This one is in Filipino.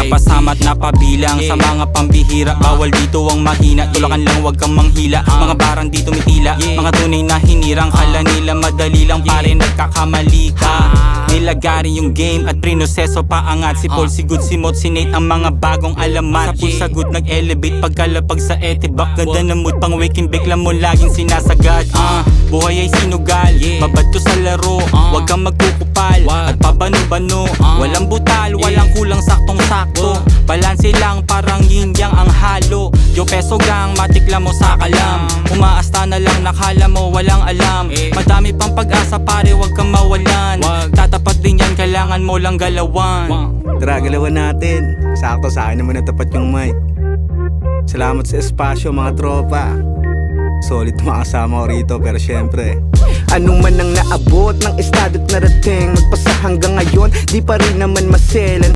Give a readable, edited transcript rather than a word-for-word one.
napasama't napabilang sa mga pambihira. Bawal dito ang mahina, tulakan lang wag kang manghila. Mga barang dito mitila, mga tunay na hinirang. Kala nila madali lang pare, nagkakamali ka. Nilagari yung game at prinoseso paangat. Si Paul, si Good, si Mot, si Nate ang mga bagong alamat. Sa pusagot nag-elevate pagkalapag sa etibak. Ganda ng mood pang waking bake lang mo laging sinasagad. Buhay ay sinugal, babad to sa laro. Wag kang magkukupal at pabano-bano. Walang butal, walang kulang, saktong-sakto. Balanse lang parang yin yang ang halo. Yo peso gang, matikla mo sa kalam. Umaasta na lang, nakala mo walang alam. Madami pang pag-asa pare, wag kang mawalan. Tatapat din yan, kailangan mo lang galawan. Tara, galawan natin. Sakto sa akin naman natapat yung mic. Salamat sa espasyo mga tropa. Solid makasama ko rito, pero syempre anong man ang naabot ng estado't narating, magpasa hanggang ngayon, di pa rin naman maselan.